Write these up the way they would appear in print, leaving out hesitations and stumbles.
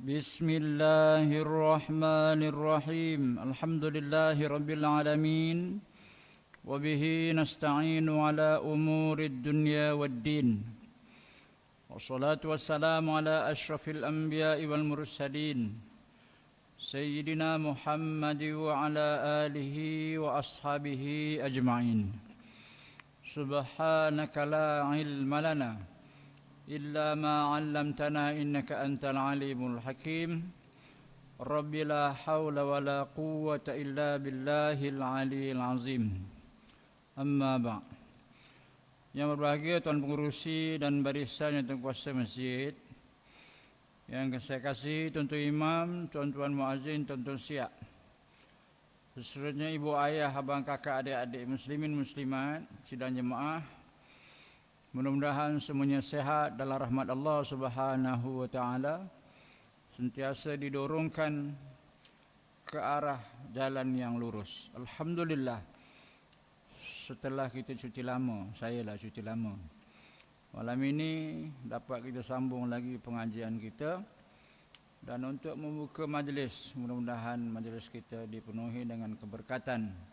Bismillahirrahmanirrahim. Alhamdulillahirabbil alamin. Wa bihi nasta'inu ala umurid dunya waddin. Wassalatu wassalamu ala asyrafil anbiya'i wal mursalin. Sayyidina Muhammad wa ala alihi wa ashabihi ajma'in. Subhanaka la ilma lana illa ma 'allamtana innaka antal alimul hakim. Rabbi la haula wa la quwwata illa billahil aliyil azim. Amma ba'. Yang berbahagia tuan pengurusi dan barisan yang kuasa masjid, yang saya kasih tuan-tuan imam, tuan-tuan muazzin, tuan-tuan siap, seterusnya ibu ayah, abang kakak, adik-adik muslimin muslimat, sidang jemaah. Mudah-mudahan semuanya sehat dalam rahmat Allah Subhanahu wa taala, sentiasa didorongkan ke arah jalan yang lurus. Alhamdulillah, setelah kita cuti lama, sayalah cuti lama, malam ini dapat kita sambung lagi pengajian kita. Dan untuk membuka majlis, mudah-mudahan majlis kita dipenuhi dengan keberkatan.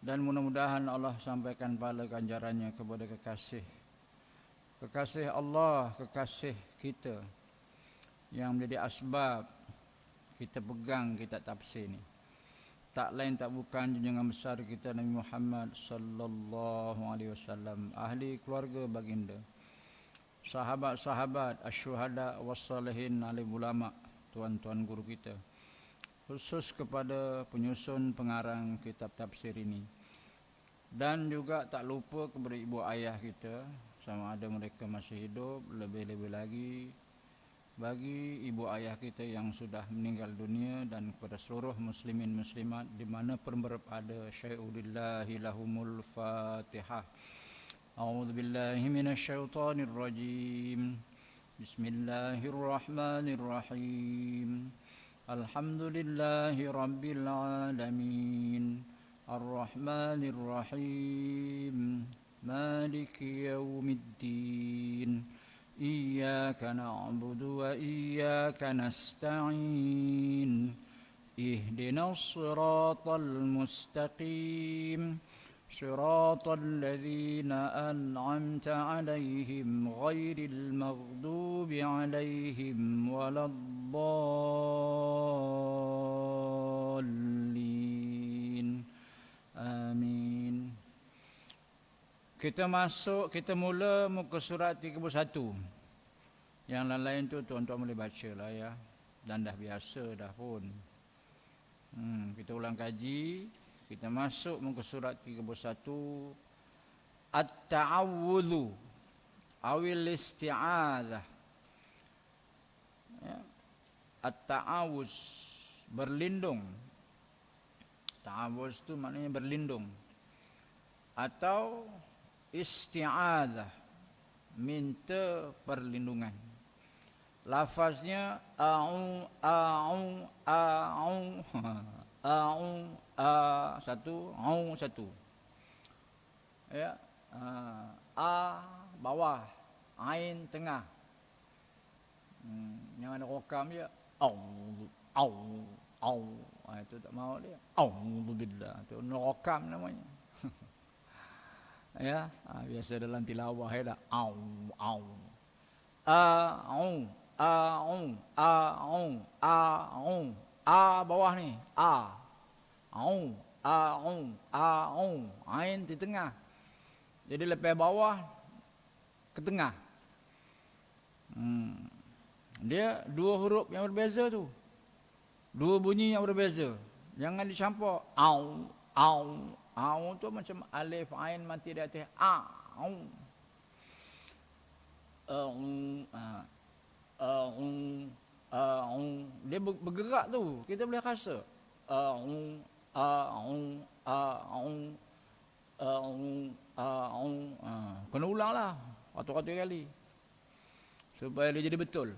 Dan mudah-mudahan Allah sampaikan pahala ganjarannya kepada kekasih Allah, kekasih kita, yang menjadi asbab kita pegang kitab tafsir ni. Tak lain tak bukan junjungan besar kita Nabi Muhammad sallallahu alaihi wasallam, ahli keluarga baginda, sahabat-sahabat, asyuhada wassalihin, alim ulama, tuan-tuan guru kita, khusus kepada penyusun pengarang kitab tafsir ini. Dan juga tak lupa kepada ibu ayah kita, sama ada mereka masih hidup, lebih-lebih lagi bagi ibu ayah kita yang sudah meninggal dunia, dan kepada seluruh muslimin muslimat di mana pun berada. Syai'ulillahi lahumul Fatihah. A'udzu billahi minasyaitonir rajim. Bismillahirrahmanirrahim. Alhamdulillahi rabbil alamin. Ar-Rahmanir Rahim. Maliki yaumiddin. Iyyaka na'budu wa iyyaka nasta'in. Ihdinas siratal mustaqim. Siratal ladzina an'amta 'alaihim ghairil maghdubi 'alaihim waladdallin. Amin. Kita mula muka surat 31. Yang lain-lain tu tuan-tuan boleh baca lah ya, dan dah biasa dah pun. Kita ulang kaji. Kita masuk muka surat 31. At-ta'awudhu awil isti'adzah ya. At-ta'awuz, berlindung. Ta'awuz tu maknanya berlindung, atau isti'adzah, minta perlindungan. Lafaznya a'u a'u a'u a'u satu, a'u satu ya. Bawah, ain tengah. Yang ada rokam dia au au au, itu tak mau dia. Auzubillah, itu rokam namanya. Ya, biasa dalam tilawah ya dah au au au au au au bawah ni au au, ain di tengah. Jadi lepas bawah ke tengah. Dia dua huruf yang berbeza tu, dua bunyi yang berbeza. Jangan dicampur. Au au au tu macam alif ain mati di atas au. Dia bergerak tu, kita boleh rasa. Kena ulanglah ratus-ratus kali supaya dia jadi betul.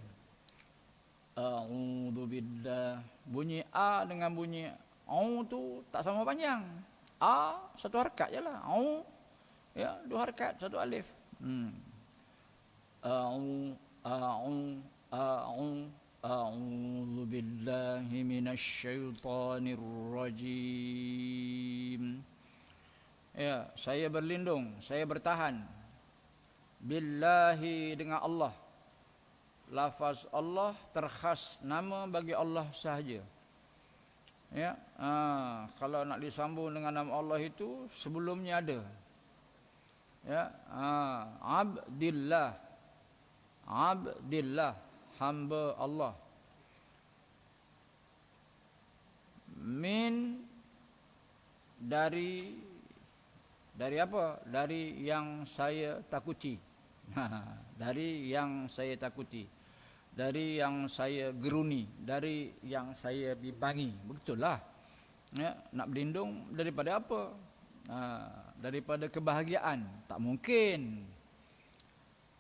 A'udzubillah. Bunyi a dengan bunyi au tu tak sama panjang. A satu harakat je lah. Au ya, dua harakat, satu alif. A'u a'u a'u A'udzu billahi minasy syaithanir rajim. Ya, saya berlindung, saya bertahan billahi dengan Allah. Lafaz Allah terkhas nama bagi Allah sahaja. Ya, kalau nak disambung dengan nama Allah itu sebelumnya ada. Ya, Abdillah, Abdillah, hamba Allah. Min, dari apa? Dari yang saya takuti. Dari yang saya takuti. Dari yang saya geruni, dari yang saya bibangi. Begitulah. Ya, nak berlindung daripada apa? Daripada kebahagiaan, tak mungkin.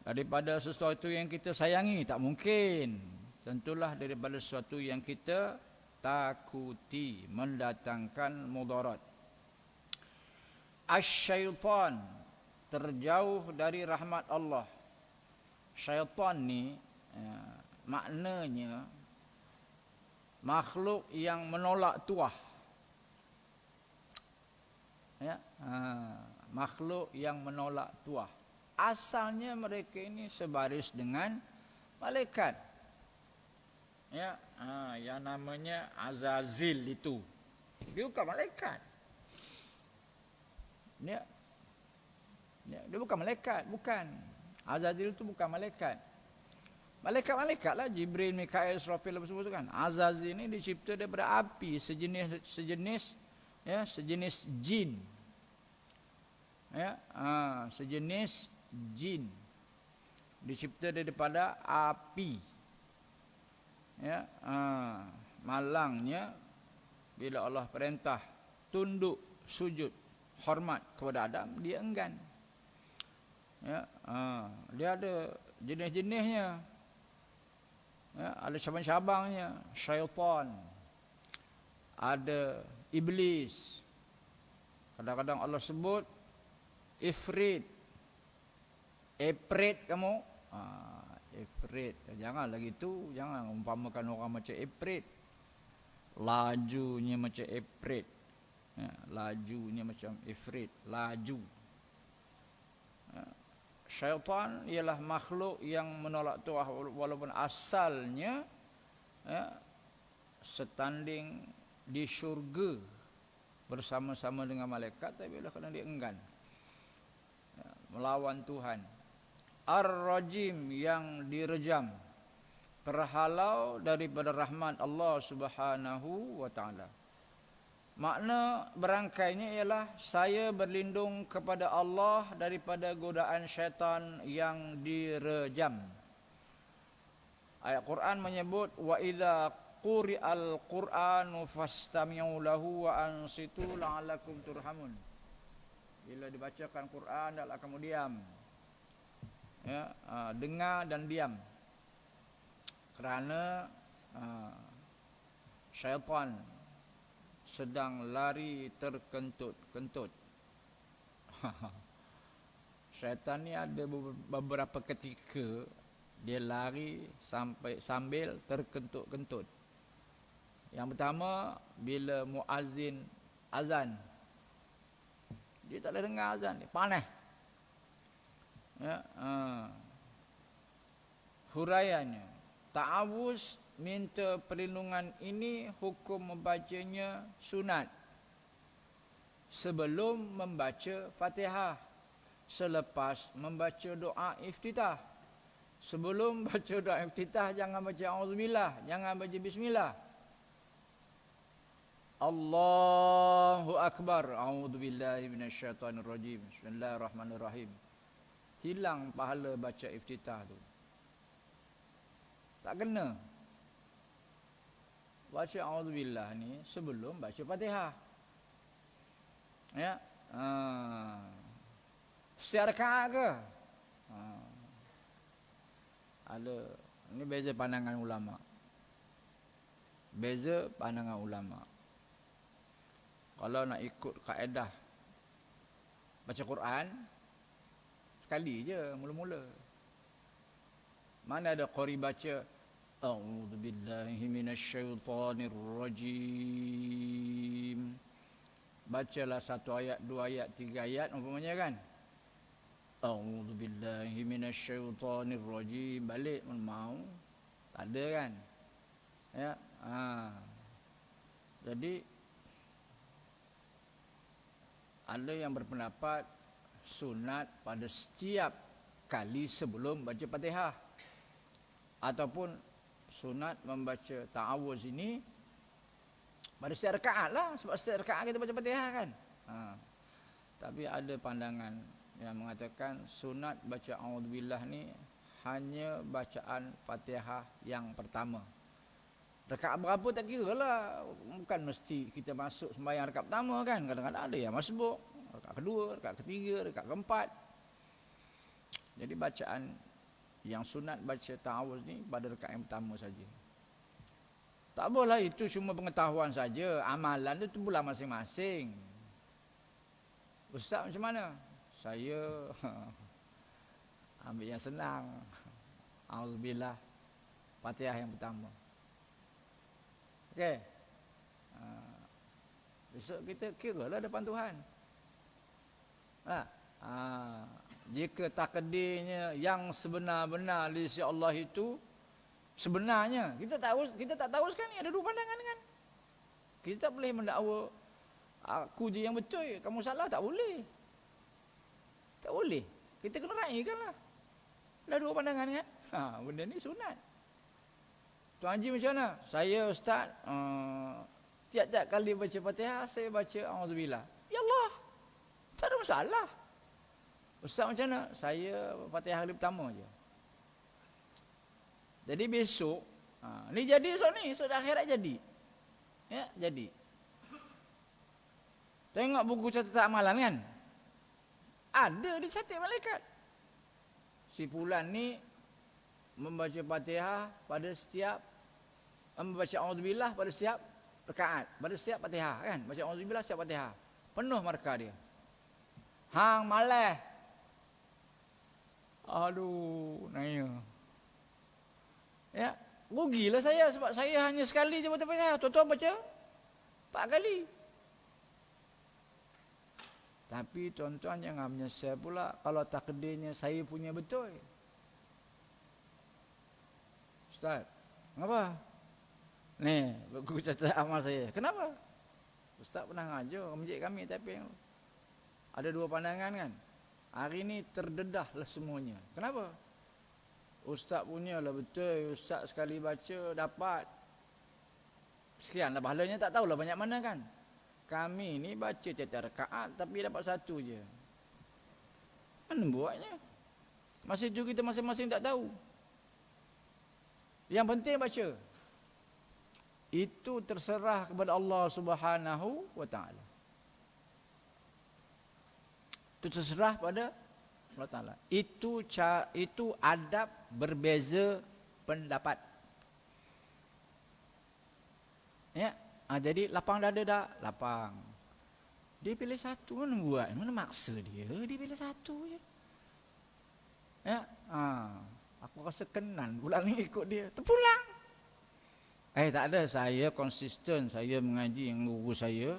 Daripada sesuatu yang kita sayangi, tak mungkin. Tentulah daripada sesuatu yang kita takuti, mendatangkan mudarat. Asy-syaitan, terjauh dari rahmat Allah. Syaitan ni maknanya makhluk yang menolak tuah. Ya, makhluk yang menolak tuah. Asalnya mereka ini sebaris dengan malaikat. Ya, yang namanya Azazil itu. Dia bukan malaikat. Dia bukan malaikat, bukan. Azazil itu bukan malaikat. Malaikat-malaikat lah, Jibril, Mikail, Israfil apa semua tu kan. Azazil ini dicipta daripada api, sejenis jin. Ya, sejenis jin. Dicipta daripada api. Ya, malangnya bila Allah perintah tunduk, sujud, hormat kepada Adam, dia enggan. Ya, dia ada jenis-jenisnya. Ya, ada cabang-cabangnya. Syaitan, ada iblis. Kadang-kadang Allah sebut ifrit. Ifrit kamu. Ifrit. Jangan lagi tu, jangan umpamakan orang macam ifrit. Lajunya macam ifrit. Ya, lajunya macam ifrit, laju. Ya, syaitan ialah makhluk yang menolak tuah, walaupun asalnya setanding di syurga bersama-sama dengan malaikat, tapi bila kadang dia enggan, melawan Tuhan. Ar-Rajim, yang direjam, terhalau daripada rahmat Allah Subhanahu wa taala. Makna berangkainya ialah saya berlindung kepada Allah daripada godaan syaitan yang direjam. Ayat Quran menyebut wa idza quri'al Qur'anu fastami'u lahu wa ansitu la'allakum turhamun. Bila dibacakan Quran, hendaklah kamu diam. Ya, dengar dan diam. Kerana syaitan sedang lari terkentut-kentut. Syaitan ni ada beberapa ketika dia lari sambil terkentut-kentut. Yang pertama, bila muazzin azan, dia tak boleh dengar azan, dia panas. Ya, huraiannya, ta'awuz, minta perlindungan ini hukum membacanya sunat sebelum membaca Fatihah, selepas membaca doa iftitah. Sebelum baca doa iftitah jangan baca auzubillah, jangan baca bismillah. Allahu akbar, a'udzubillahi minasyaitonirrajim, bismillahirrahmanirrahim. Hilang pahala baca iftitah tu. Tak kena. Baca auzubillah ni sebelum baca Fatihah. Ya. Setiap rakaat ke? Ada. Ini beza pandangan ulama. Beza pandangan ulama. Kalau nak ikut kaedah baca Quran, sekali je mula-mula. Mana ada qari baca A'udzu billahi minasyaitonir rajim. Bacalah satu ayat, dua ayat, tiga ayat umpamanya kan. A'udzu billahi minasyaitonir rajim. Balik mau tak ada kan. Ya. Jadi ada yang berpendapat sunat pada setiap kali sebelum baca Fatihah, ataupun sunat membaca ta'awuz ini pada setiap rakaat lah, sebab setiap rakaat kita baca Fatihah kan. Tapi ada pandangan yang mengatakan sunat baca a'udzubillah ni hanya bacaan Fatihah yang pertama. Rakaat berapa tak kira lah, bukan mesti kita masuk sembahyang rakaat pertama kan. Kadang-kadang ada yang masbuk, rakaat kedua, rakaat ketiga, rakaat keempat. Jadi bacaan yang sunat baca ta'awuz ni pada rakaat yang pertama saja. Tak boleh, itu cuma pengetahuan saja. Amalan itu pula masing-masing. Ustaz macam mana? Saya ambil yang senang. Auzubillah, Fatihah yang pertama. Okey. Besok kita kiralah depan Tuhan. Jika takdirnya yang sebenar-benar di sisi Allah itu sebenarnya, kita tak tahu sekarang ni ada dua pandangan kan. Kita tak boleh mendakwa aku je yang betul, kamu salah, tak boleh. Tak boleh. Kita kena raikanlah. Ada dua pandangan kan. Benda ni sunat. Tuan Haji macam mana? Saya ustaz, tiap-tiap kali baca Fatihah saya baca auzubillah. Ya Allah. Tak ada masalah. Ustaz macam mana? Saya Fatihah kali pertama je. Jadi besok, ni jadi esok ni, esok dah akhirat jadi. Ya, jadi. Tengok buku catatan amalan kan? Ada dicatat malaikat. Si fulan ni membaca Fatihah pada setiap, membaca auzubillah pada setiap rakaat, pada setiap Fatihah kan? Baca auzubillah setiap Fatihah. Penuh markah dia. Hang malas. Aduh, naya. Ya, rugilah saya sebab saya hanya sekali je baca Fatihah. Tuan-tuan baca 4 kali. Tapi tuan-tuan jangan menyesal pula kalau takdirnya saya punya betul. Ustaz, kenapa? Ni, buku catat amal saya. Kenapa? Ustaz pernah ngajar masjid kami tapi ada dua pandangan kan. Hari ni terdedahlah semuanya. Kenapa? Ustaz punya lah betul. Ustaz sekali baca dapat sekian lah pahalanya, tak tahulah banyak mana kan. Kami ni baca tiap-tiap rakaat tapi dapat satu je. Mana buatnya? Masa itu kita masing-masing tak tahu. Yang penting baca. Itu terserah kepada Allah Subhanahu wa taala. Itu terserah pada Allah Taala. Itu adab berbeza pendapat. Ya, jadi lapang dada dah, lapang. Dia pilih satu, mana buat? Mana maksa dia? Dia pilih satu je. Ya, aku rasa kenan pula ni ikut dia. Terpulang. Tak ada, saya konsisten, saya mengaji yang guru saya.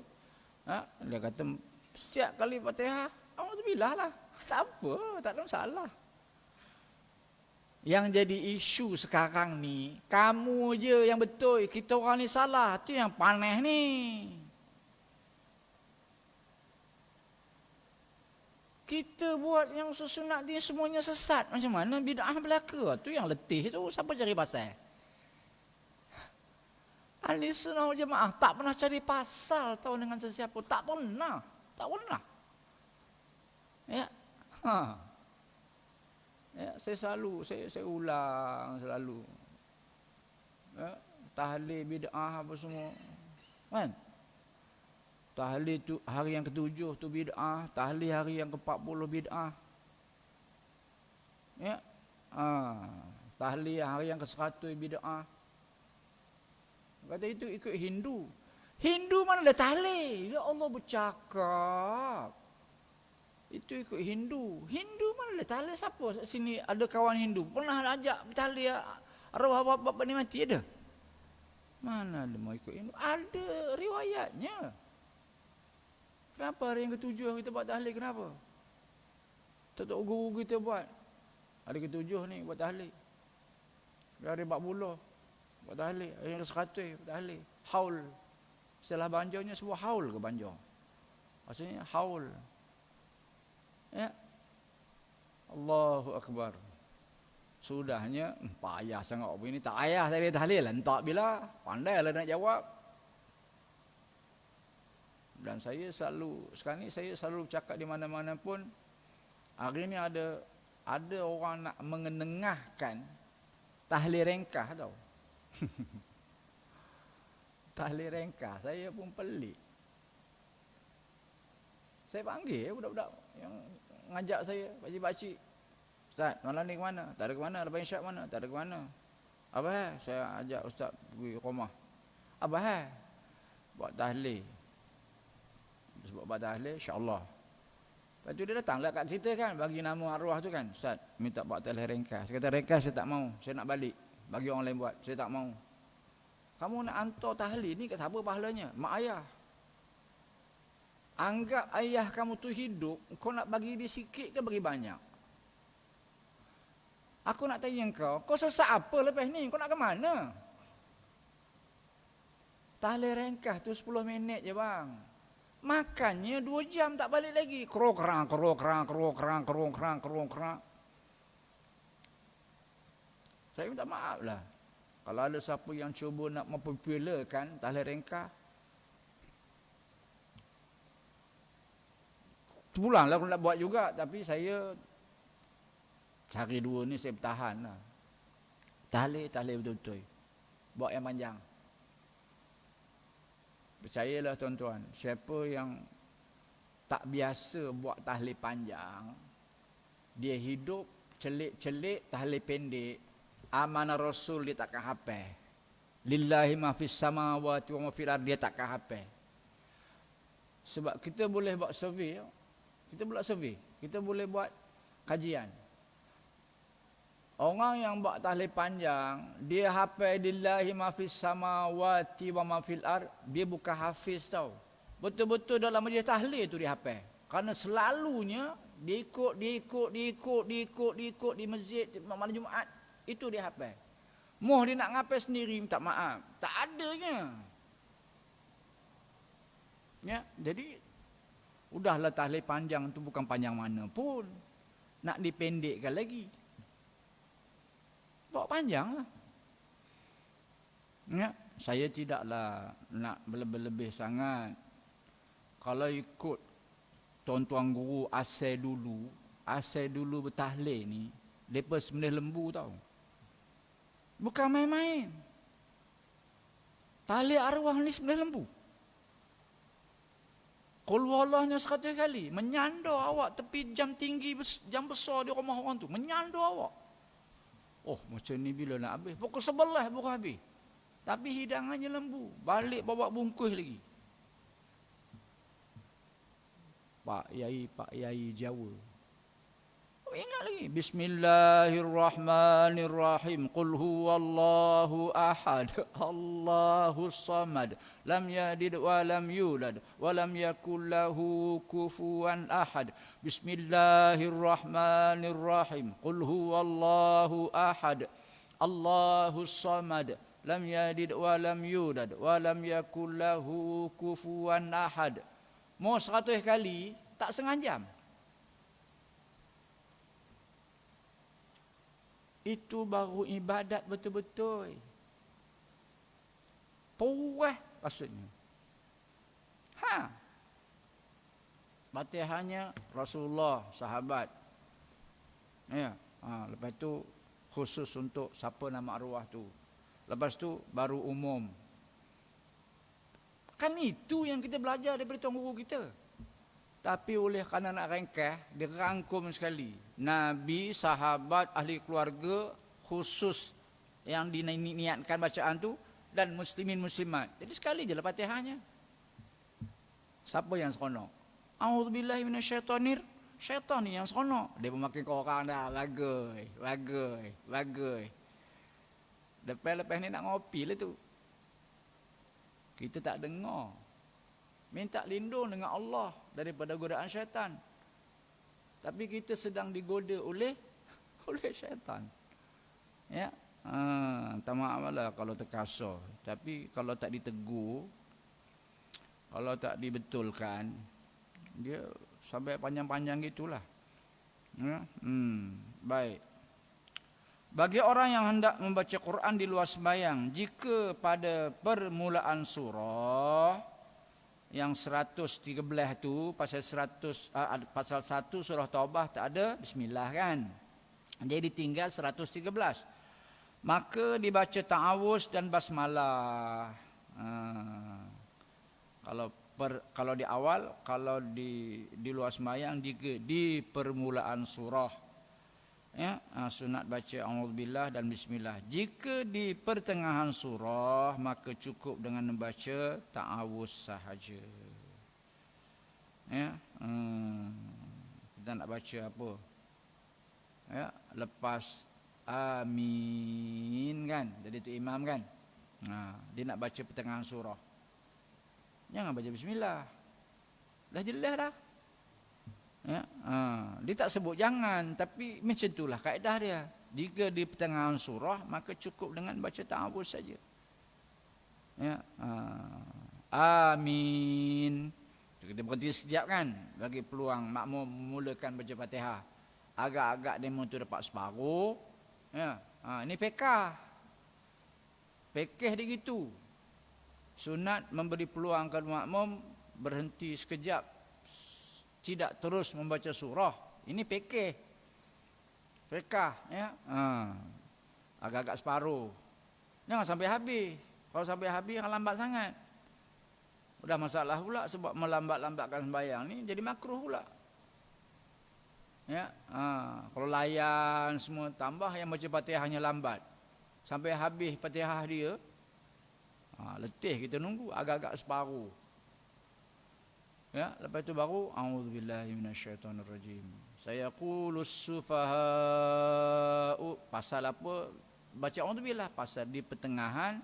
Dia kata setiap kali Fatihah, alhamdulillah lah. Tak apa, tak ada masalah. Yang jadi isu sekarang ni, kamu je yang betul, kita orang ni salah. Tu yang panas ni. Kita buat yang sesunat ni semuanya sesat. Macam mana bid'ah belaka? Tu yang letih tu, siapa cari pasal? Ahli sunnah wal jamaah tak pernah cari pasal tahu dengan sesiapa. Tak pernah. Tak pernah. Ya. Ya, saya ulang selalu. Ya, tahlil bid'ah apa semua. Kan? Tahlil tu hari yang ke-7 tu bid'ah, tahlil hari yang ke-40 bid'ah. Ya. Tahlil hari yang ke-100 bid'ah. Kata itu ikut Hindu. Hindu mana ada tahlil? Ya Allah bercakap. Itu ikut Hindu. Hindu mana ada tahlil? Siapa sini ada kawan Hindu? Pernah ajak tahlil Arwah bapa ni mati ada. Mana dia mau ikut ini? Ada riwayatnya. Kenapa hari yang ketujuh kita buat tahlil, kenapa? Tak guru kita buat. Hari ketujuh ni buat tahlil. Hari 40 buat tahlil. Hari yang ke-100 buat tahlil. Haul. Istilah Banjarnya sebuah haul ke Banjar. Maksudnya haul. Ya. Allahu Akbar. Sudahnya payah sangat apa ini, tak payah saya tahlil lah, entah bila pandailah nak jawab. Dan saya selalu sekarang ni saya selalu cakap di mana-mana pun, hari ni ada orang nak mengenengahkan tahlil rengkah tau. Tahlil rengkah, saya pun pelik. Saya panggil budak-budak yang ngajak saya, pakcik-pakcik. Ustaz, malam ni ke mana? Tak ada ke mana. Lepas isyak mana? Tak ada ke mana. Abah, saya ajak ustaz pergi rumah. Abah, buat tahlil. Sebab buat tahlil, insya-Allah. Lepas tu dia datanglah kat kita kan, bagi nama arwah tu kan. Ustaz, minta buat tahlil ringkas. Saya kata ringkas saya tak mau. Saya nak balik. Bagi orang lain buat. Saya tak mau. Kamu nak hantar tahlil ni kat siapa pahalanya? Mak ayah. Anggap ayah kamu tu hidup, kau nak bagi dia sikit ke bagi banyak? Aku nak tanya kau sesak apa lepas ni? Kau nak ke mana? Tahlil ringkas tu 10 minit je bang. Makannya 2 jam tak balik lagi. Kerok-kerang. Saya minta maaf lah. Kalau ada siapa yang cuba nak mempopularkan tahlil ringkas, pulanglah aku nak buat juga. Tapi saya cari 2 ni saya bertahan lah. Tahlil betul-betul. Buat yang panjang. Percayalah tuan-tuan, siapa yang tak biasa buat tahlil panjang, dia hidup celik-celik tahlil pendek, amanah Rasul dia takkan hafal. Lillahi ma fis samawati wa ma fil ardi, dia takkan hafal. Sebab kita boleh buat survey, kita boleh buat kajian. Orang yang buat tahlil panjang, dia hafal lillahi ma fis samawati wa ma fil ard, dia bukan hafiz tau. Betul-betul dalam majlis tahlil tu dia hafal. Kerana selalunya dia ikut di masjid malam Jumaat, itu dia hafal. Moh dia nak ngapal sendiri minta maaf, tak adanya. Ya, jadi udahlah tahlil panjang tu bukan panjang mana pun. Nak dipendekkan lagi. Bawa panjang lah. Ya, saya tidaklah nak berlebih-lebih sangat. Kalau ikut tuan-tuan guru asal dulu bertahlil ni, mereka sembelih lembu tau. Bukan main-main. Tahlil arwah ni sembelih lembu. Qul huwallahnya 100 kali, menyandar awak tepi jam tinggi, jam besar di rumah orang tu, menyandar awak. Oh, macam ni bila nak habis? Pukul 11 baru habis. Tapi hidangannya lembu. Balik bawa bungkus lagi. Pak Yai Jawa. Oh, ingat lagi. Bismillahirrahmanirrahim. Qul huwallahu ahad. Allahus samad. Lam yalid wa lam yulad. Wa lam yakul lahu kufuwan ahad. Bismillahirrahmanirrahim. Qul huwallahu ahad. Allahus samad. Lam yalid wa lam yulad. Wa lam yakul lahu kufuwan ahad. Mau 100 kali, tak setengah jam. Itu baru ibadat betul-betul. Puas rasanya. Fatihahnya Rasulullah, sahabat. Ya, lepas tu khusus untuk siapa nama arwah tu. Lepas tu baru umum. Kan itu yang kita belajar daripada tuan guru kita. Tapi oleh kerana nak ringkas, dia rangkum sekali. Nabi, sahabat, ahli keluarga, khusus yang diniatkan bacaan tu, dan muslimin muslimat. Jadi sekali je lah Fatihahnya. Siapa yang seronok? A'udzubillahi minasyaitonir. Syaitan ni yang seronok. Dia pun makin ke orang dah. Bagus. Lepas ni nak ngopi lah tu. Kita tak dengar. Minta lindung dengan Allah daripada godaan syaitan. Tapi kita sedang digoda oleh syaitan. Ya. Tak maaf lah kalau terkasar. Tapi kalau tak ditegur, kalau tak dibetulkan, dia sampai panjang-panjang gitulah. Ya. Baik. Bagi orang yang hendak membaca Quran di luar sembahyang, jika pada permulaan surah yang 113 tu pasal 1 surah Taubah tak ada bismillah kan. Jadi tinggal 113. Maka dibaca ta'awuz dan basmalah. Kalau di awal, kalau di luar sembahyang di permulaan surah. Ya, sunat baca a'udzubillah dan bismillah. Jika di pertengahan surah, maka cukup dengan membaca ta'awuz sahaja. Ya, kita nak baca apa? Ya, lepas amin kan, jadi tu imam kan. Dia nak baca pertengahan surah. Jangan baca bismillah. Dah jelas dah. Ya, dia tak sebut jangan, tapi macam itulah kaedah dia. Jika di pertengahan surah, maka cukup dengan baca ta'awuz saja. Ya, amin. Kita berhenti sekejap kan, bagi peluang makmum memulakan baca Fatihah. Agak-agak demo tu dapat separuh. Ya, ini fiqh. Fiqh dia gitu. Sunat memberi peluang kepada makmum berhenti sekejap, tidak terus membaca surah. Ini fikih. Ya. Agak-agak separuh. Jangan sampai habis. Kalau sampai habis akan lambat sangat. Sudah masalah pula sebab melambat-lambatkan sembahyang ni jadi makruh pula. Ya. Kalau layan semua tambah yang baca Fatihahnya lambat. Sampai habis Fatihah dia. Letih kita nunggu agak-agak separuh. Ya, lepas itu baru a'udzubillahi minasyaitonirrajim. Sayaqulus sufaha'u. Pasal apa baca a'udzubillah? Pasal di pertengahan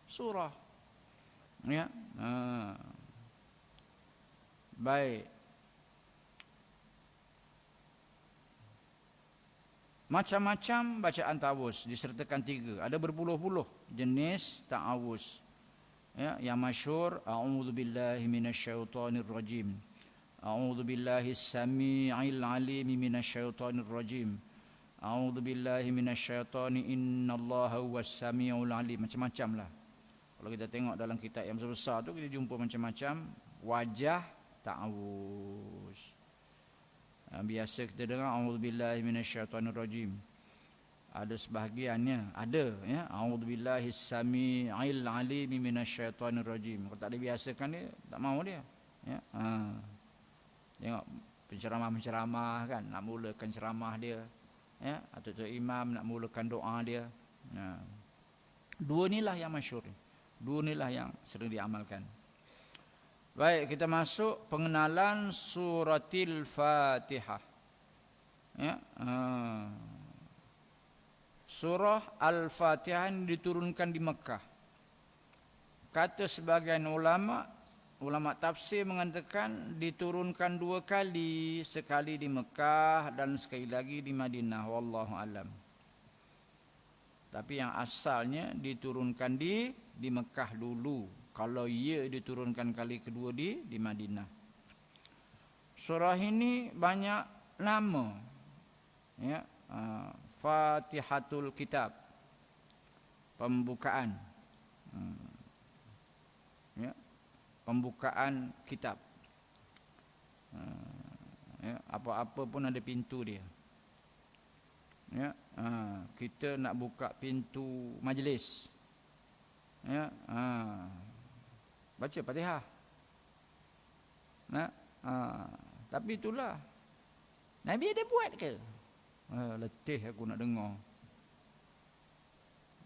surah. Ya. Baik. Macam-macam bacaan ta'awuz disertakan 3. Ada berpuluh-puluh jenis ta'awuz. Ya, yang masyhur a'udzubillahi minasyaitonirrajim. A'udzubillahis samii'il 'aliim minasyaitonirrajim. A'udzubillahi minasyaitoni innallaha huwas samii'ul 'aliim. Macam-macam lah. Kalau kita tengok dalam kitab yang besar tu kita jumpa macam-macam wajah ta'awuz. Biasa kita dengar a'udzubillahi minasyaitonirrajim. Ada sebahagiannya ada ya a'udzubillahis samii'il 'aliim minasyaitonirrajim. Kalau tak dibiasakan dia tak mau dia ya. Tengok penceramah kan nak mulakan ceramah dia ya, atau imam nak mulakan doa dia. Dua inilah yang masyhur. Dua inilah yang sering diamalkan. Baik, kita masuk pengenalan suratil Fatihah. Ya, surah Al-Fatihah diturunkan di Mekah. Kata sebagian ulama tafsir mengatakan diturunkan 2 kali, sekali di Mekah dan sekali lagi di Madinah, wallahu alam. Tapi yang asalnya diturunkan di Mekah dulu. Kalau ia diturunkan kali kedua di Madinah. Surah ini banyak nama. Ya, Fatihatul Kitab, pembukaan. Ya, pembukaan kitab. Ya, apa-apa pun ada pintu dia. Ya, kita nak buka pintu majlis. Ya, baca Fatihah. Tapi itulah Nabi ada buat ke? Letih aku nak dengar.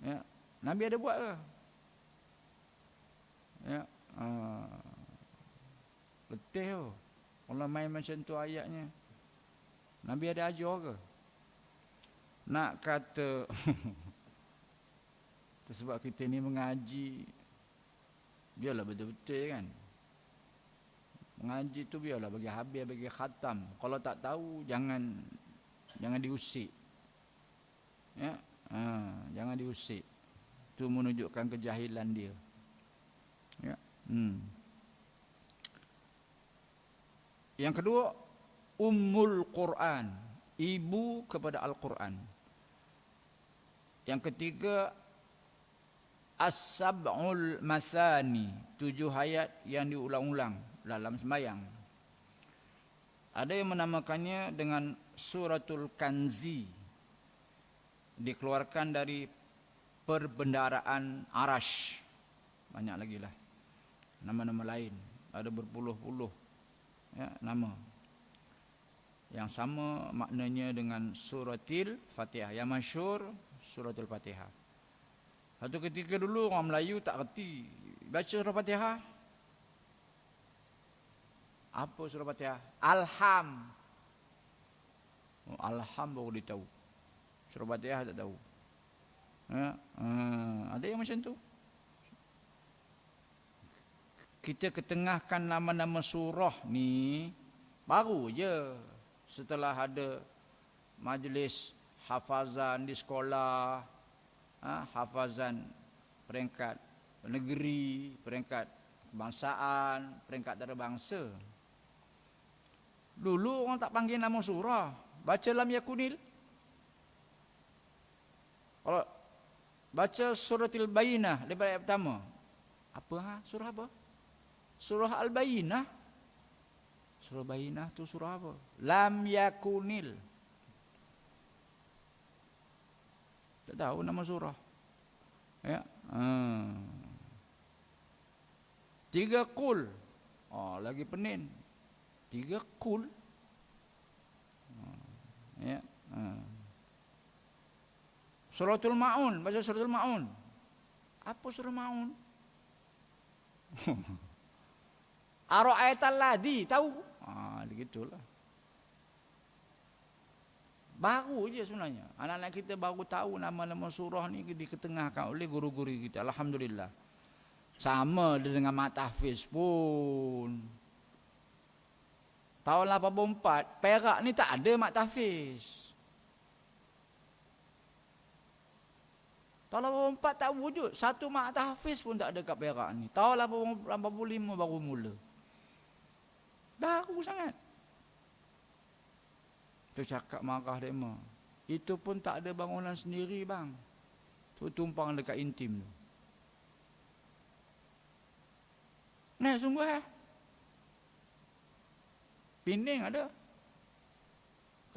Ya, Nabi ada buat ke? Ya, letih tu. Kalau main macam tu ayatnya. Nabi ada ajar ke? Nak kata Sebab kita ni mengaji, biarlah betul-betul kan. Mengaji tu biarlah bagi habis, bagi khatam. Kalau tak tahu jangan diusik. Ya, jangan diusik. Itu menunjukkan kejahilan dia. Ya. Yang kedua, Ummul Quran, ibu kepada Al-Quran. Yang ketiga, As-Sab'ul Masani, 7 ayat yang diulang-ulang dalam sembahyang. Ada yang menamakannya dengan Suratul Kanzi, dikeluarkan dari perbendaharaan Arash. Banyak lagi lah nama-nama lain, ada berpuluh-puluh ya, nama yang sama maknanya dengan Suratul Fatihah. Yang masyhur Suratul Fatihah. Satu ketika dulu orang Melayu tak reti baca surah Fatihah. Apa surah Fatihah? Alham. Alham baru dia tahu. Surah Fatihah tak tahu. Ya, ada yang macam tu. Kita ketengahkan nama-nama surah ni baru je setelah ada majlis hafazan di sekolah, hafazan peringkat negeri, peringkat kebangsaan, peringkat antarabangsa. Dulu orang tak panggil nama surah, baca lam yakunil. Kalau baca suratul Bayyinah daripada ayat pertama, apa surah apa? Surah Al-Bayyinah. Surah Bayyinah tu surah apa? Lam yakunil. Tak tahu nama surah. Ya. 3 qul. Lagi penin. 3 qul. Ya. Suratul Maun, baca Suratul Maun. Apa surah Maun? Ara'aital ladzi, tahu? Begitulah. Baru je sebenarnya. Anak-anak kita baru tahu nama-nama surah ni diketengahkan oleh guru-guru kita. Alhamdulillah. Sama dengan mak tahfiz pun. Tahun 84, Perak ni tak ada mak tahfiz. Tahun 84 tak wujud. Satu mak tahfiz pun tak ada kat Perak ni. Tahun 85 baru mula. Baru sangat. Tu cakap marah dema. Itu pun tak ada bangunan sendiri bang. Tu tumpang dekat intim tu. Nah sungguh Pening ada.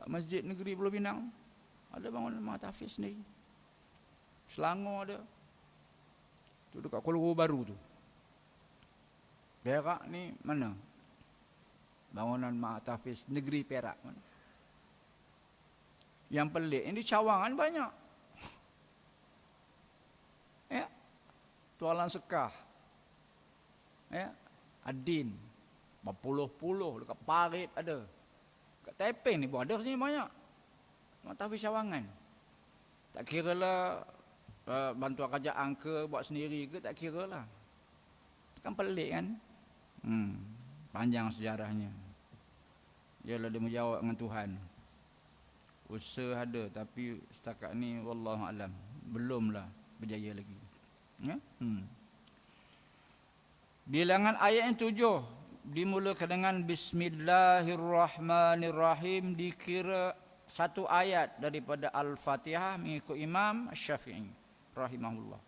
Kat Masjid Negeri Pulau Pinang ada bangunan mak tahfiz sendiri. Selangor ada. Tu dekat Kuala Baru tu. Perak ni mana? Bangunan mak tahfiz negeri Perak mana? Yang pelik ini cawangan banyak. Ya. Tualan Sekah. Ya. Adin. Berpuluh-puluh dekat Parit ada. Kat Taiping ni pun ada sini banyak. Mak tahfiz cawangan. Tak kira lah bantuan kerajaan ke buat sendiri ke, tak kira lah. Kan pelik kan. Panjang sejarahnya. Yalah dia menjawab dengan Tuhan. Usaha ada tapi setakat ni wallahu alam belumlah berjaya lagi. Ya? Bilangan ayat yang 7 dimulakan dengan Bismillahirrahmanirrahim, dikira satu ayat daripada Al-Fatihah mengikut Imam Syafi'i rahimahullah.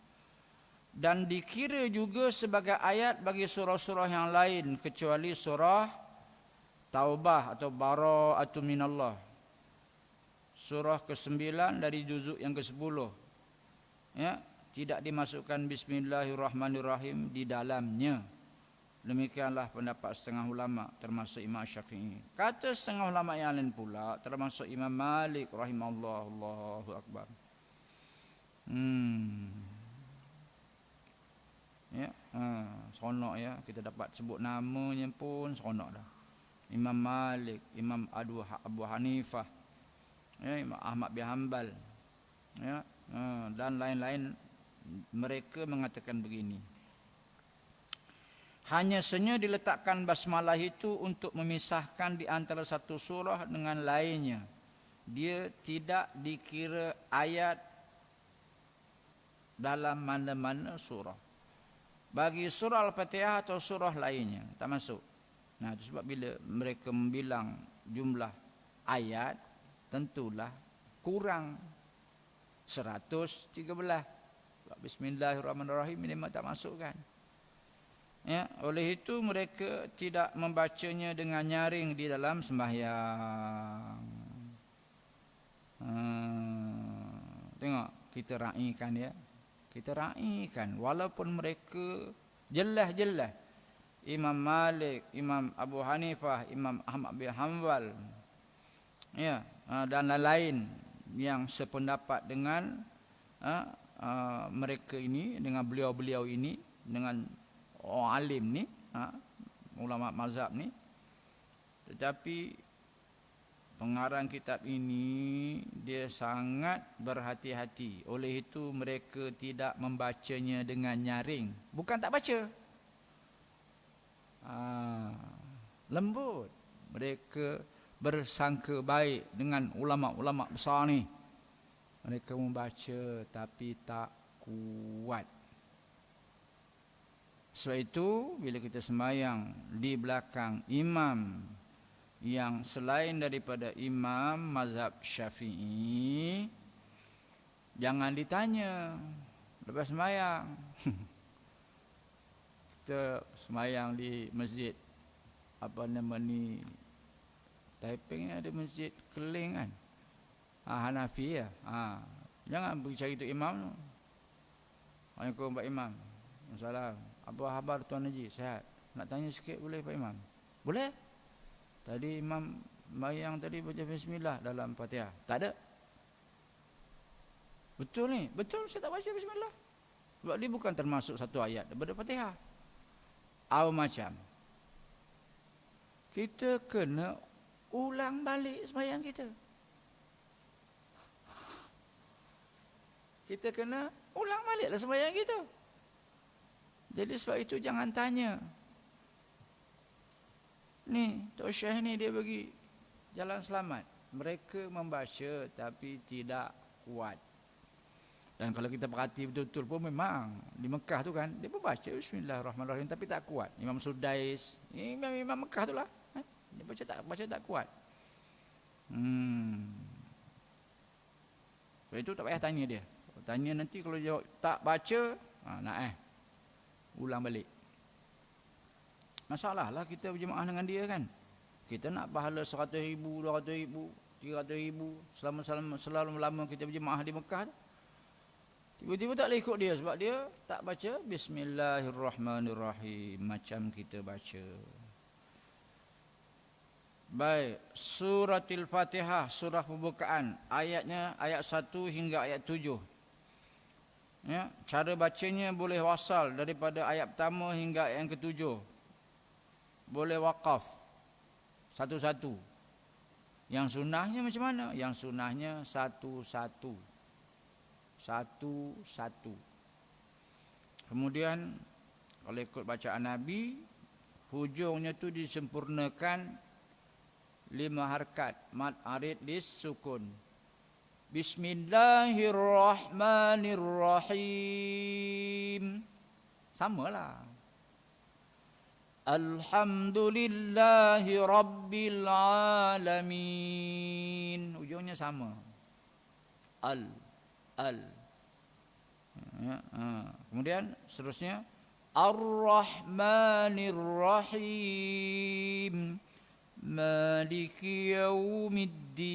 Dan dikira juga sebagai ayat bagi surah-surah yang lain kecuali surah Taubah atau Bara'atun minallah. Surah ke-9 dari juzuk yang ke-10. Ya, tidak dimasukkan Bismillahirrahmanirrahim di dalamnya. Demikianlah pendapat setengah ulama termasuk Imam Syafi'i. Kata setengah ulama yang lain pula termasuk Imam Malik rahimahullah. Allahu akbar. Ya, seronok ya, kita dapat sebut namanya pun seronok dah. Imam Malik, Imam Abu Hanifah, ya, Imam Ahmad bin Hanbal, ya, dan lain-lain Mereka mengatakan begini. Hanya saja diletakkan basmalah itu untuk memisahkan di antara satu surah dengan lainnya. Dia tidak dikira ayat dalam mana-mana surah. Bagi surah Al-Fatihah atau surah lainnya, tak masuk. Nah, itu sebab bila mereka membilang jumlah ayat, tentulah kurang 113. Bismillahirrahmanirrahim ini memang tak masuk kan. Ya, oleh itu mereka tidak membacanya dengan nyaring di dalam sembahyang. Tengok, kita raikan ya. Kita raikan walaupun mereka jelas-jelas Imam Malik, Imam Abu Hanifah, Imam Ahmad bin Hanbal, ya, dan lain-lain yang sependapat dengan mereka ini, dengan beliau-beliau ini, dengan orang alim ni, ulama mazhab ni. Tetapi pengarang kitab ini dia sangat berhati-hati. Oleh itu mereka tidak membacanya dengan nyaring. Bukan tak baca. Lembut. Mereka bersangka baik dengan ulama-ulama besar ni. Mereka membaca tapi tak kuat. Sebab itu bila kita sembahyang di belakang imam yang selain daripada imam mazhab Syafi'i, jangan ditanya lepas sembahyang. Kita sembahyang di masjid apa nama ni, Taiping ni ada masjid Keling kan, Hanafi ya. Jangan pergi cari tu imam tu. Assalamualaikum Pak Imam. Assalamualaikum. Apa khabar Tuan Haji? Sihat? Nak tanya sikit boleh Pak Imam? Boleh? Tadi imam sembahyang tadi baca bismillah dalam Fatihah. Tak ada. Betul ni? Betul saya tak baca bismillah. Sebab dia bukan termasuk satu ayat daripada Fatihah. Atau macam kita kena ulang balik sembahyang kita. Kita kena ulang baliklah sembahyang kita. Jadi sebab itu jangan tanya. Ni Tok Syekh ni dia bagi jalan selamat. Mereka membaca tapi tidak kuat. Dan kalau kita perhati betul-betul pun memang di Mekah tu kan dia pun baca bismillahirrahmanirrahim tapi tak kuat. Imam Sudais, Imam Mekah tu lah. Dia baca tak kuat. Sebab itu tak payah tanya dia. Tanya nanti kalau jawab tak baca, ulang balik. Masalah lah kita berjemaah dengan dia kan. Kita nak pahala 100,000, 200,000, 300,000 selama kita berjemaah di Mekah. Tiba-tiba tak boleh ikut dia sebab dia tak baca bismillahirrahmanirrahim macam kita baca. Baik, suratul Fatihah, surah pembukaan, ayatnya ayat 1 hingga ayat 7. Ya, cara bacanya boleh wasal daripada ayat pertama hingga ayat yang ke-7. Boleh waqaf satu-satu. Yang sunnahnya macam mana? Yang sunnahnya satu-satu. Satu-satu. Kemudian kalau ikut bacaan Nabi, hujungnya tu disempurnakan 5 harkat mad arid lis sukun. Bismillahirrahmanirrahim. Samalah. Alhamdulillahi rabbil alamin. Ujungnya sama. Al. Kemudian seterusnya Ar-Rahmanir-Rahim. Maliki yaumiddin.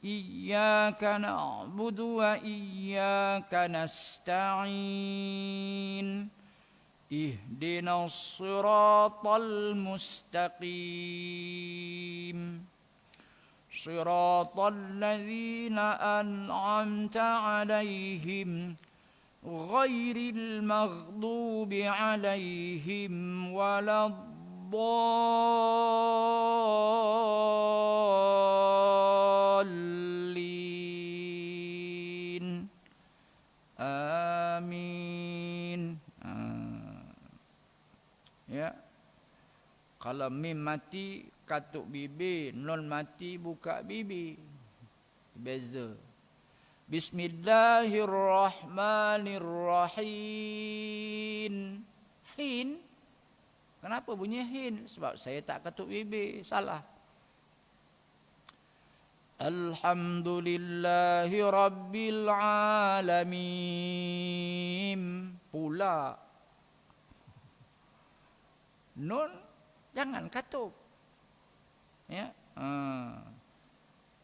Iyyaka na'budu wa iyyaka nasta'in. Ihdinas siratal mustaqim. Siratal ladzina an'amta 'alaihim ghairil maghdubi 'alaihim waladdallin. Kalau mim mati katuk bibir, nun mati buka bibir. Beza. Bismillahirrahmanirrahim. Hin. Kenapa bunyi hin? Sebab saya tak katuk bibir. Salah. Alhamdulillahi Rabbil Alamin. Pula. Nun jangan katuk. Ya.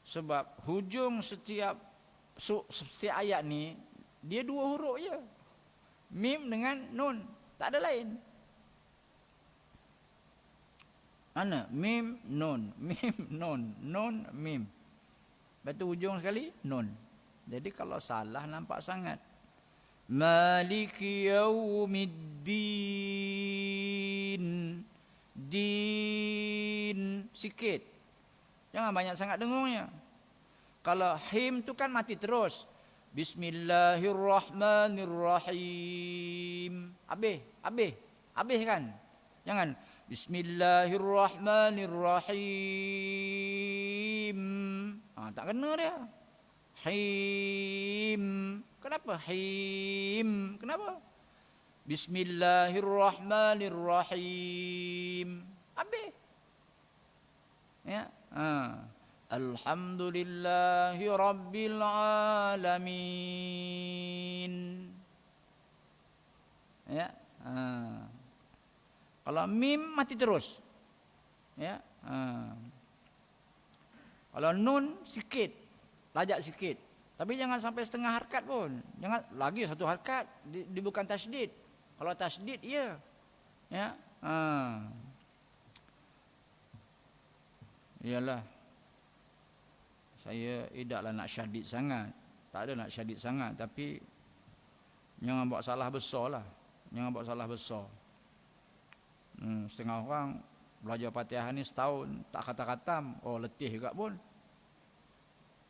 Sebab hujung setiap ayat ni dia dua huruf je. Mim dengan nun, tak ada lain. Mana? Mim, nun, mim, nun, nun, mim. Lepas tu hujung sekali nun. Jadi kalau salah nampak sangat. Maliki yaumiddin. Din sikit. Jangan banyak sangat dengungnya. Kalau him tu kan mati terus. Bismillahirrahmanirrahim. Habis kan? Jangan Bismillahirrahmanirrahim. Tak kena dia. Him. Kenapa him? Kenapa? Bismillahirrahmanirrahim. Habis. Ya. Alhamdulillahi Rabbil Alamin. Ya. Kalau mim mati terus. Ya. Kalau nun sikit, lajak sikit. Tapi jangan sampai setengah harkat pun. Jangan lagi satu harkat, dia bukan tasydid. Kalau tasydid ya. Ya. Iyalah. Saya tidaklah nak syadid sangat. Tak ada nak syadid sangat, tapi jangan buat salah besarlah. Jangan buat salah besar. Setengah orang belajar Fatihah ni setahun tak khatam, oh letih juga pun.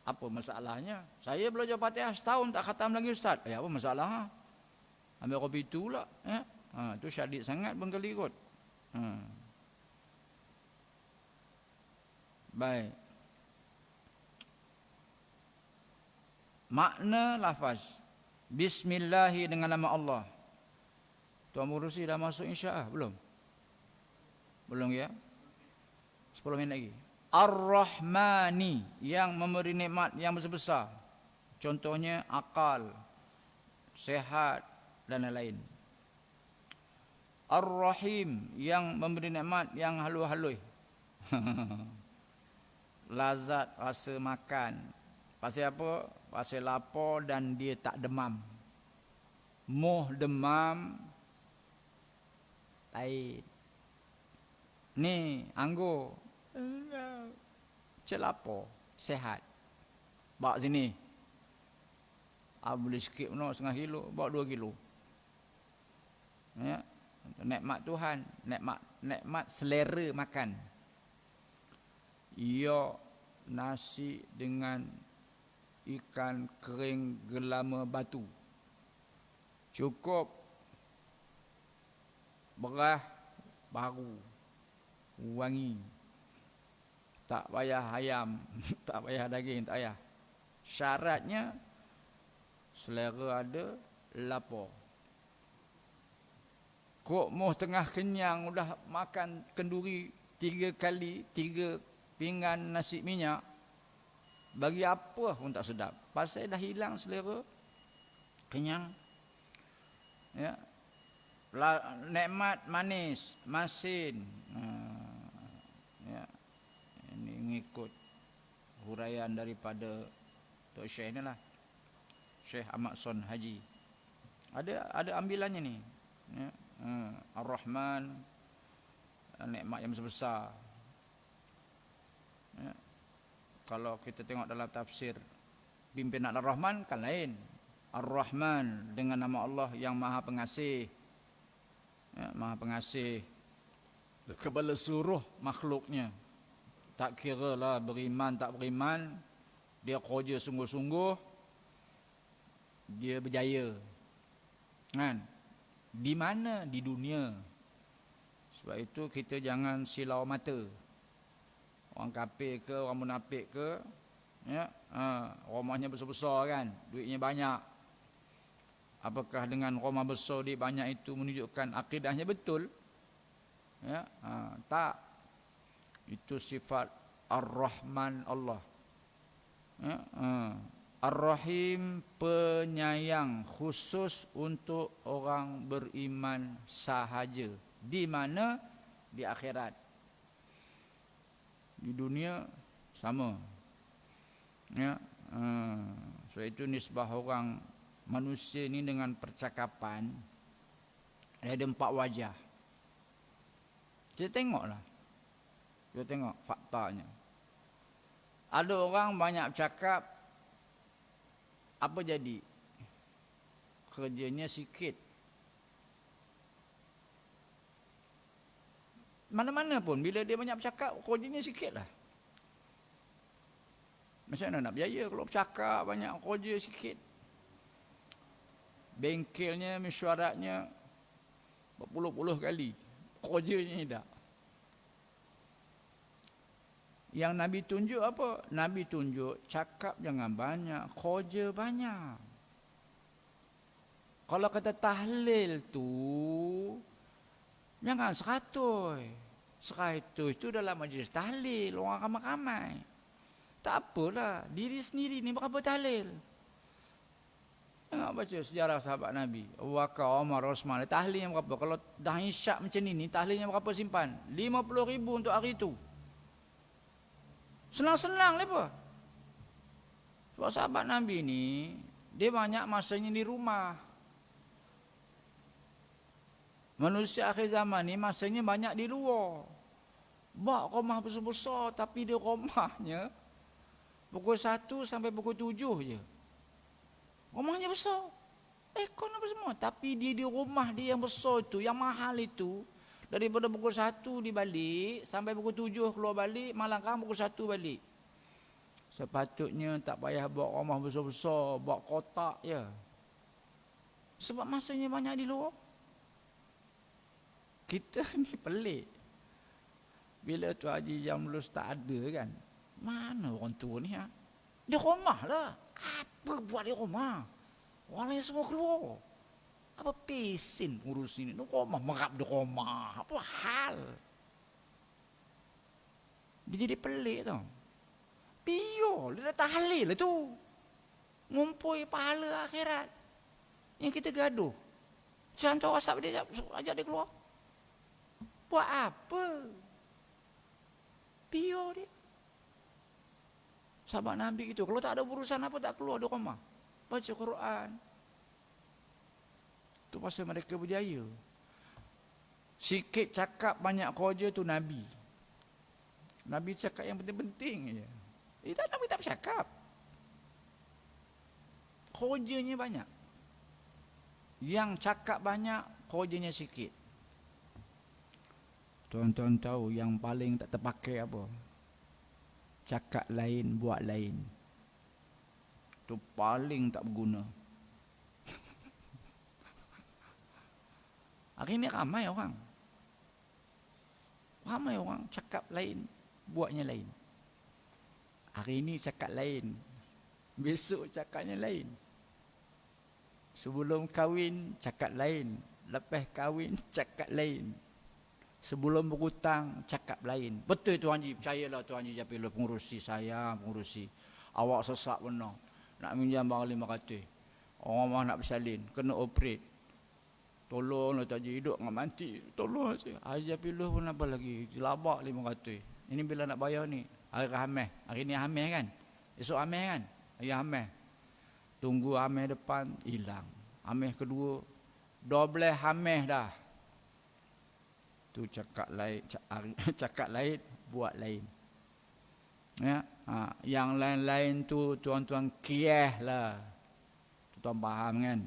Apa masalahnya? Saya belajar Fatihah setahun tak khatam lagi ustaz. Apa masalah? Ambil kopi tu pula, ya. Tu syadid sangat bengkali kot. Baik. Makna lafaz Bismillahi dengan nama Allah. Tuan Murusi dah masuk insya-Allah belum? Belum ya? 10 minit lagi. Ar-Rahmani, yang memberi nikmat yang besar-besar. Contohnya akal, sehat dan lain-lain. Ar-Rahim, yang memberi nikmat yang halus-halus. Lazat rasa makan. Pasal apa? Pasal lapar dan dia tak demam. Moh demam, taid. Ni anggur, celapar, sehat. Bawa sini. Boleh sikit no, 1/2 kilo, bawa 2 kilo. Ya. Nikmat Tuhan, nikmat selera makan. Ya, nasi dengan ikan kering gelama batu. Cukup. Beras baru. Wangi. Tak payah ayam, tak payah daging, tak payah. Syaratnya selera ada, lapar. Kok moh tengah kenyang udah makan kenduri 3 kali, 3 pinggan nasi minyak. Bagi apa pun tak sedap. Pasal dah hilang selera, kenyang. Ya. Nikmat manis, masin. Ya. Ini mengikut huraian daripada Tok Syekh ni lah. Syekh Ahmad Son Haji. Ada ambilannya ni. Ya. Ar-Rahman, nikmat yang sebesar. Ya. Kalau kita tengok dalam tafsir pimpinan Ar-Rahman kan lain. Ar-Rahman dengan nama Allah yang Maha Pengasih. Ya, Maha Pengasih kepada seluruh makhluknya. Tak kira lah beriman tak beriman, dia kerja sungguh-sungguh, dia berjaya. Kan? Di mana? Di dunia. Sebab itu kita jangan silau mata. Orang kafir ke, orang munafik ke, ya, rumahnya besar-besar kan, duitnya banyak. Apakah dengan rumah besar duit banyak itu menunjukkan akidahnya betul? Ya, tak. Itu sifat Ar-Rahman Allah. Ya, Ar-Rahim, penyayang khusus untuk orang beriman sahaja. Di mana? Di akhirat. Di dunia sama. Ya, so itu nisbah orang manusia ni dengan percakapan ada 4 wajah. Kita tengoklah. Kita tengok faktanya. Ada orang banyak cakap, apa jadi? Kerjanya sikit. Mana-mana pun bila dia banyak bercakap, kerjanya sikit lah. Macam mana nak berjaya kalau bercakap banyak, kerja sikit? Bengkelnya, mesyuaratnya berpuluh-puluh kali, kerjanya tak. Yang Nabi tunjuk apa? Nabi tunjuk cakap jangan banyak, kerja banyak. Kalau kata tahlil tu jangan 100. 100 itu dalam majlis tahlil, orang ramai-ramai. Tak apalah, diri sendiri ni berapa tahlil. Tengok baca sejarah sahabat Nabi. Abu Bakar, Umar, Osman, tahlilnya berapa? Kalau dah isyak macam ni, tahlilnya berapa simpan? 50,000 untuk hari itu. Senang-senang lepa. Sebab sahabat Nabi ni, dia banyak masanya di rumah. Manusia akhir zaman ni masanya banyak di luar. Bak rumah besar-besar, tapi dia rumahnya pukul 1 sampai pukul 7 je. Rumahnya besar. Aircon apa semua. Tapi dia di rumah dia yang besar itu, yang mahal itu, daripada pukul 1 dia balik, sampai pukul 7 keluar balik, malam kan pukul 1 balik. Sepatutnya tak payah buat rumah besar-besar, buat kotak je. Sebab masanya banyak di luar. Kita ni pelik. Bila tu Haji Jamlus tak ada kan, mana orang tua ni? Di rumah lah. Apa buat di rumah? Orang lain semua keluar. Apa pesin urus ini? Di rumah, merap di rumah. Apa hal? Dia jadi pelik tau. Pior, dia dah tahlil lah tu. Ngumpul pahala akhirat. Yang kita gaduh. Hantar WhatsApp dia, ajak dia keluar. Buat apa? Pior dia. Sahabat Nabi gitu, kalau tak ada urusan apa tak keluar dari rumah. Baca Quran. Itu pasal mereka berjaya. Sikit cakap banyak kerja tu Nabi. Nabi cakap yang penting-penting je. Nabi tak bercakap. Kerjanya banyak. Yang cakap banyak, kerjanya sikit. Tuan-tuan tahu yang paling tak terpakai apa? Cakap lain, buat lain. Itu paling tak berguna. Hari ini ramai orang. Ramai orang cakap lain, buatnya lain. Hari ini cakap lain, besok cakapnya lain. Sebelum kahwin, cakap lain. Lepas kahwin, cakap lain. Sebelum berhutang, cakap lain. Betul Tuan Haji, percayalah Tuan Haji Japillah, pengurusi saya, pengurusi. Awak sesak benar. Nak minjam barang 500. Orang mah nak bersalin, kena operate. Tolonglah Tuan Haji, hidup dengan mati. Tolong saja. Haji Japillah pun apa lagi? Labak 500. Ini bila nak bayar ni? Hari Hamil. Hari ni Hamil kan? Esok Hamil kan? Hari Hamil. Tunggu Hamil depan, hilang. Hamil kedua, 12 Hamil dah. Tu cakap lain, cakap lain, buat lain. Ya, yang lain-lain tu tuan-tuan kiah lah. Tuan faham kan?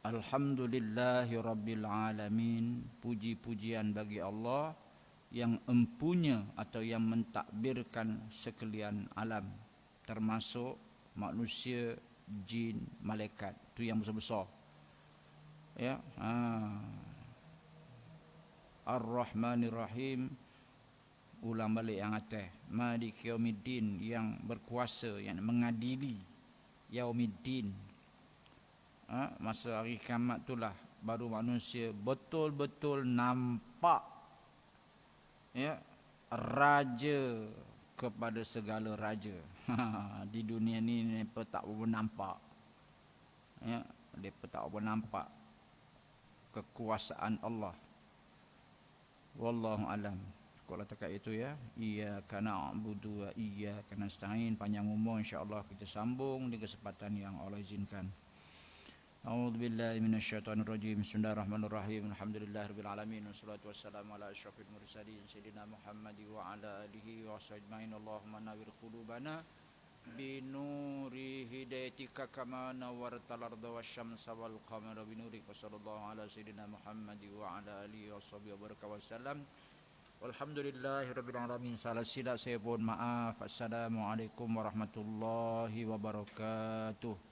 Alhamdulillahirabbil alamin. Puji-pujian bagi Allah yang empunya atau yang mentadbirkan sekalian alam, termasuk manusia, jin, malaikat. Tu yang besar-besar. Ya, Ar-Rahmanir Rahim, ulang balik yang atas, Maliki Yaumiddin, yang berkuasa, yang mengadili Yaumiddin. Masa hari kiamat itulah baru manusia betul-betul nampak, ya, raja kepada segala raja. Di dunia ni mereka tak boleh nampak, ya, mereka tak boleh nampak kekuasaan Allah. Wallahu alam. Kalau takat itu, ya, iyyaka na'budu wa iyyaka nasta'in. Panjang umur, insya-Allah kita sambung di kesempatan yang Allah izinkan. A'udzubillahi minasyaitonirrajim. Bismillahirrahmanirrahim. Alhamdulillahirabbil alamin, wassalatu wassalamu ala asyrafil mursalin sayyidina Muhammad wa ala alihi wa sahbihi. Allahumma nawwir qulubana binuri hidayatika kama nawwartal arda wasyamsa wal qamara binurik. Wassallallahu ala sayyidina Muhammad wa ala alihi wa sahbihi wasallam. Walhamdulillahirabbil alamin. Salah silap saya mohon maaf. Assalamualaikum warahmatullahi wabarakatuh.